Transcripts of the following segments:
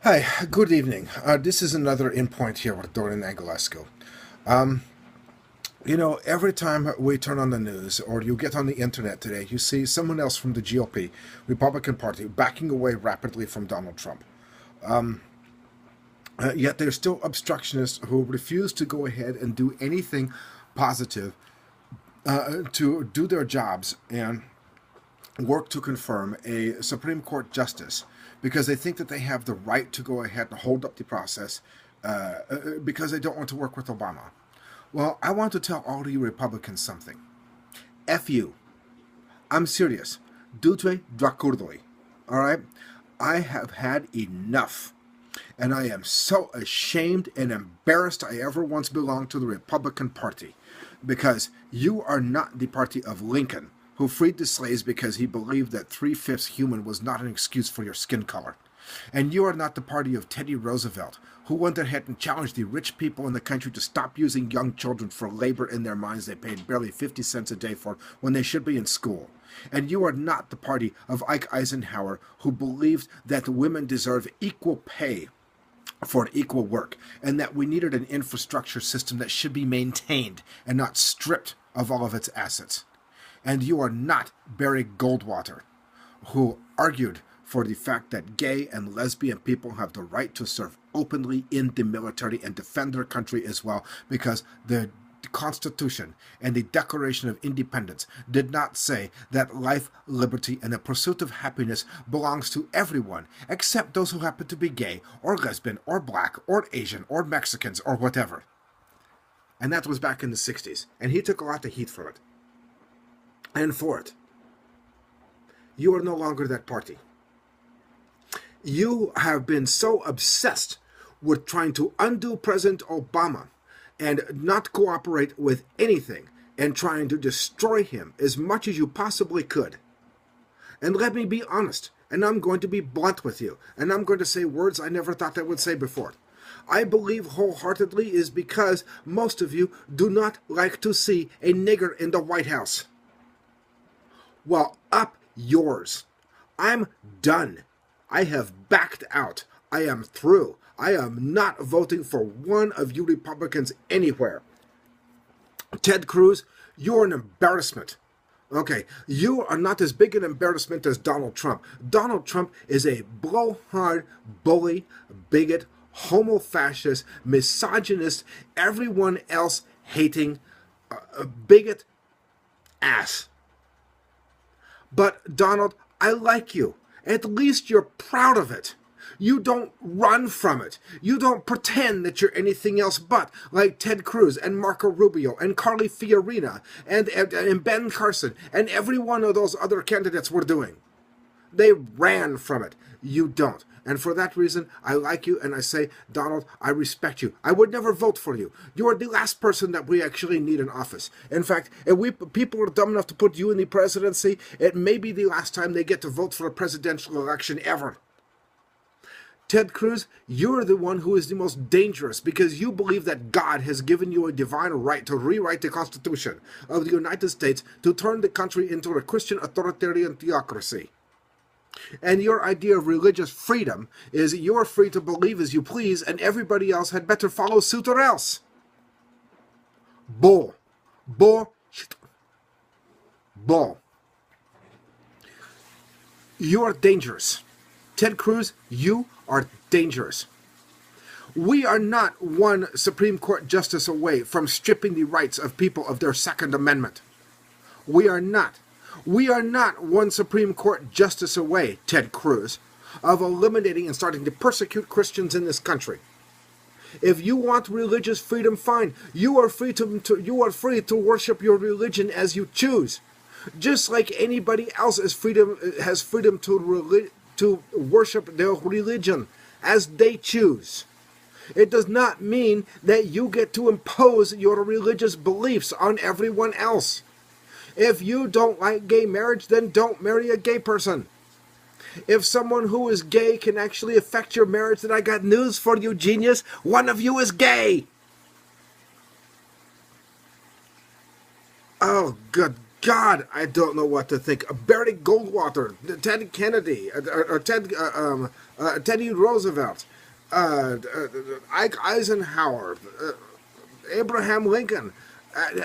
Hi, good evening. This is another In Point here with Dorin Anghelescu. Um, every time we turn on the news or you get on the internet today, you see someone else from the GOP, Republican Party, backing away rapidly from Donald Trump. Yet there's still obstructionists who refuse to go ahead and do anything positive to do their jobs and work to confirm a Supreme Court justice because they think that they have the right to go ahead and hold up the process because they don't want to work with Obama. Well, I want to tell all of you Republicans something. F you. I'm serious. Dutre dracurdly. All right? I have had enough. And I am so ashamed and embarrassed I ever once belonged to the Republican Party because you are not the party of Lincoln, who freed the slaves because he believed that 3/5 human was not an excuse for your skin color. And you are not the party of Teddy Roosevelt, who went ahead and challenged the rich people in the country to stop using young children for labor in their mines they paid barely 50 cents a day for when they should be in school. And you are not the party of Ike Eisenhower, who believed that women deserve equal pay for equal work, and that we needed an infrastructure system that should be maintained and not stripped of all of its assets. And you are not Barry Goldwater, who argued for the fact that gay and lesbian people have the right to serve openly in the military and defend their country as well, because the Constitution and the Declaration of Independence did not say that life, liberty, and the pursuit of happiness belongs to everyone except those who happen to be gay or lesbian or black or Asian or Mexicans or whatever. And that was back in the 60s, and he took a lot of heat for it. And for it, you are no longer that party. You have been so obsessed with trying to undo President Obama and not cooperate with anything and trying to destroy him as much as you possibly could. And let me be honest, and I'm going to be blunt with you, and I'm going to say words I never thought I would say before. I believe wholeheartedly is because most of you do not like to see a nigger in the White House. Well, up yours. I'm done. I have backed out. I am through. I am not voting for one of you Republicans anywhere. Ted Cruz, you're an embarrassment. Okay, you are not as big an embarrassment as Donald Trump. Donald Trump is a blowhard, bully, bigot, homo-fascist, misogynist, everyone else hating, bigot ass. But Donald, I like you. At least you're proud of it. You don't run from it. You don't pretend that you're anything else but, like Ted Cruz and Marco Rubio and Carly Fiorina and Ben Carson and every one of those other candidates were doing. They ran from it. You don't. And for that reason, I like you and I say, Donald, I respect you. I would never vote for you. You are the last person that we actually need in office. In fact, if people are dumb enough to put you in the presidency, it may be the last time they get to vote for a presidential election ever. Ted Cruz, you're the one who is the most dangerous because you believe that God has given you a divine right to rewrite the Constitution of the United States to turn the country into a Christian authoritarian theocracy. And your idea of religious freedom is you're free to believe as you please and everybody else had better follow suit or else. Bull. Bull. Bull. You are dangerous. Ted Cruz, you are dangerous. We are not one Supreme Court justice away from stripping the rights of people of their Second Amendment. We are not. We are not one Supreme Court justice away, Ted Cruz, of eliminating and starting to persecute Christians in this country. If you want religious freedom, fine. You are free to worship your religion as you choose, just like anybody else has freedom to worship their religion as they choose. It does not mean that you get to impose your religious beliefs on everyone else. If you don't like gay marriage, then don't marry a gay person. If someone who is gay can actually affect your marriage, then I got news for you, genius. One of you is gay. Oh, good God, I don't know what to think. Barry Goldwater, Ted Kennedy, or Teddy Roosevelt, Ike Eisenhower, Abraham Lincoln,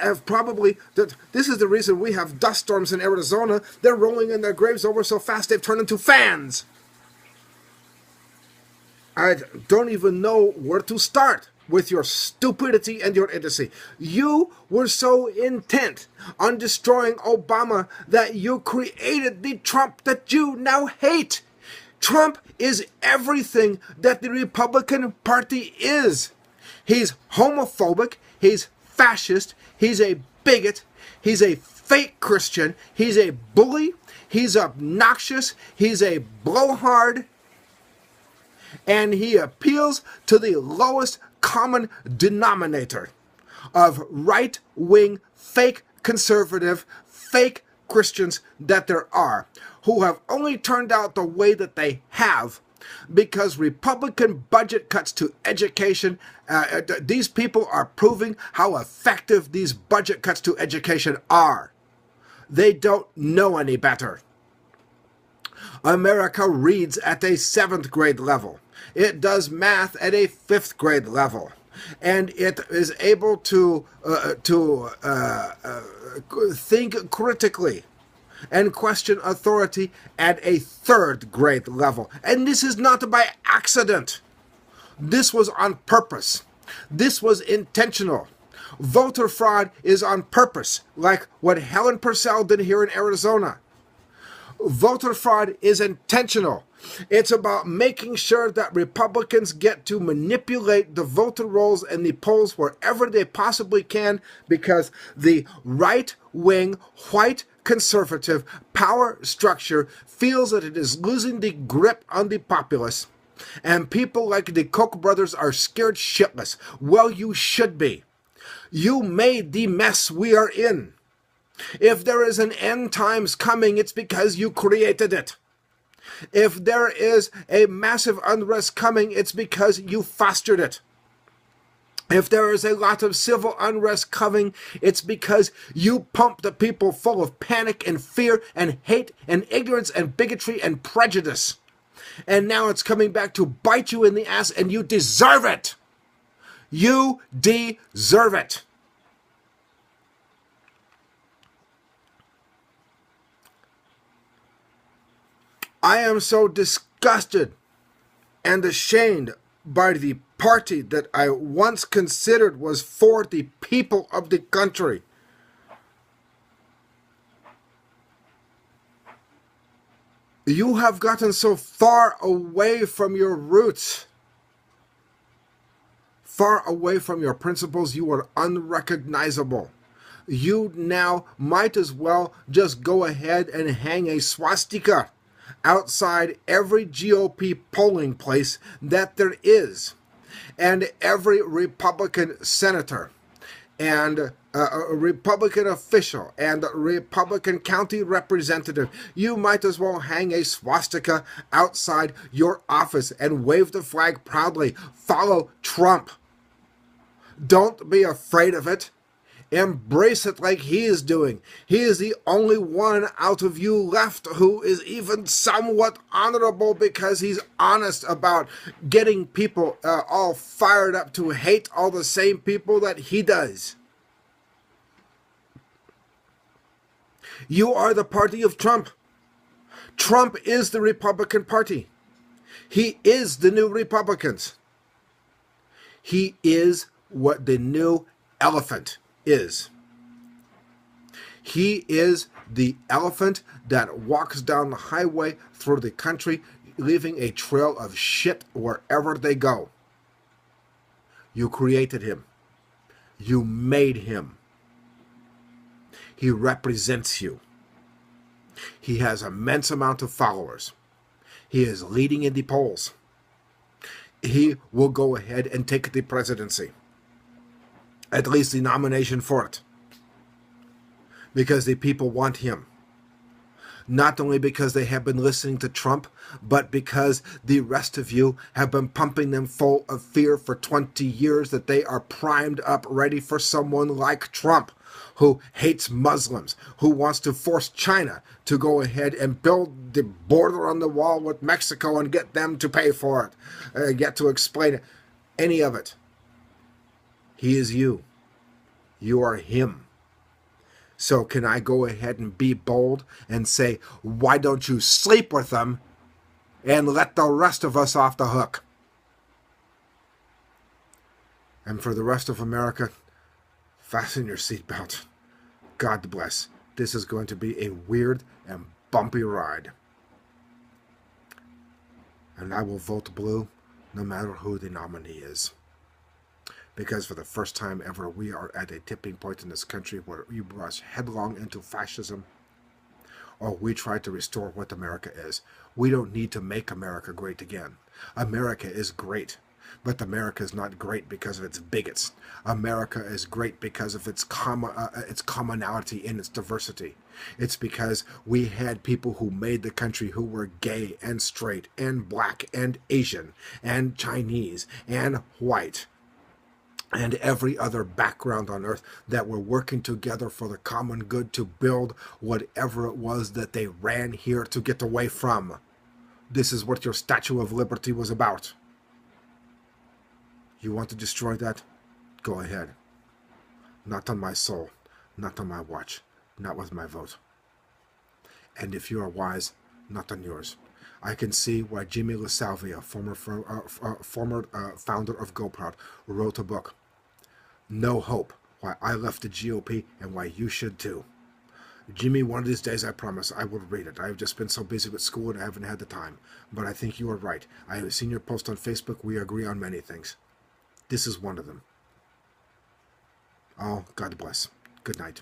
have probably, this is the reason we have dust storms in Arizona. They're rolling in their graves over so fast they've turned into fans. I don't even know where to start with your stupidity and your idiocy. You were so intent on destroying Obama that you created the Trump that you now hate. Trump is everything that the Republican Party is. He's homophobic, he's fascist, he's a bigot, he's a fake Christian, he's a bully, he's obnoxious, he's a blowhard, and he appeals to the lowest common denominator of right-wing, fake conservative, fake Christians that there are, who have only turned out the way that they have because Republican budget cuts to education, these people are proving how effective these budget cuts to education are. They don't know any better. America reads at a 7th grade level. It does math at a 5th grade level. And it is able to think critically and question authority at a 3rd grade level. And this is not by accident. This was on purpose. This was intentional. Voter fraud is on purpose, like what Helen Purcell did here in Arizona. Voter fraud is intentional. It's about making sure that Republicans get to manipulate the voter rolls and the polls wherever they possibly can, because the right-wing, white conservative power structure feels that it is losing the grip on the populace. And people like the Koch brothers are scared shitless. Well, you should be. You made the mess we are in. If there is an end times coming, it's because you created it. If there is a massive unrest coming, it's because you fostered it. If there is a lot of civil unrest coming, it's because you pumped the people full of panic and fear and hate and ignorance and bigotry and prejudice. And now it's coming back to bite you in the ass, and you deserve it. You deserve it. I am so disgusted and ashamed by the party that I once considered was for the people of the country. You have gotten so far away from your roots, far away from your principles, you are unrecognizable. You now might as well just go ahead and hang a swastika outside every GOP polling place that there is, and every Republican senator and a Republican official and a Republican county representative. You might as well hang a swastika outside your office and wave the flag proudly. Follow Trump. Don't be afraid of it. Embrace it like he is doing. He is the only one out of you left who is even somewhat honorable, because he's honest about getting people all fired up to hate all the same people that he does. You are the party of Trump. Trump is the Republican Party. He is the new Republicans. He is what the new elephant is. He is the elephant that walks down the highway through the country, leaving a trail of shit wherever they go. You created him. You made him. He represents you. He has an immense amount of followers. He is leading in the polls. He will go ahead and take the presidency. At least the nomination for it. Because the people want him. not only because they have been listening to Trump, but because the rest of you have been pumping them full of fear for 20 years that they are primed up ready for someone like Trump, who hates Muslims, who wants to force China to go ahead and build the border on the wall with Mexico and get them to pay for it, get to explain it, any of it. He is you. You are him. So can I go ahead and be bold and say, why don't you sleep with them and let the rest of us off the hook? And for the rest of America, fasten your seatbelt. God bless. This is going to be a weird and bumpy ride. And I will vote blue no matter who the nominee is. Because for the first time ever, we are at a tipping point in this country where we rush headlong into fascism, or we try to restore what America is. We don't need to make America great again. America is great, but America is not great because of its bigots. America is great because of its commonality in its diversity. It's because we had people who made the country who were gay and straight and black and Asian and Chinese and white, and every other background on earth that were working together for the common good to build whatever it was that they ran here to get away from. This is what your Statue of Liberty was about. You want to destroy that? Go ahead. Not on my soul, not on my watch, not with my vote. And if you are wise, not on yours. I can see why Jimmy LaSalvia, former founder of GoPro, wrote a book, No Hope, Why I Left the GOP and Why You Should Too. Jimmy, one of these days, I promise, I will read it. I've just been so busy with school and I haven't had the time. But I think you are right. I have seen your post on Facebook. We agree on many things. This is one of them. Oh, God bless. Good night.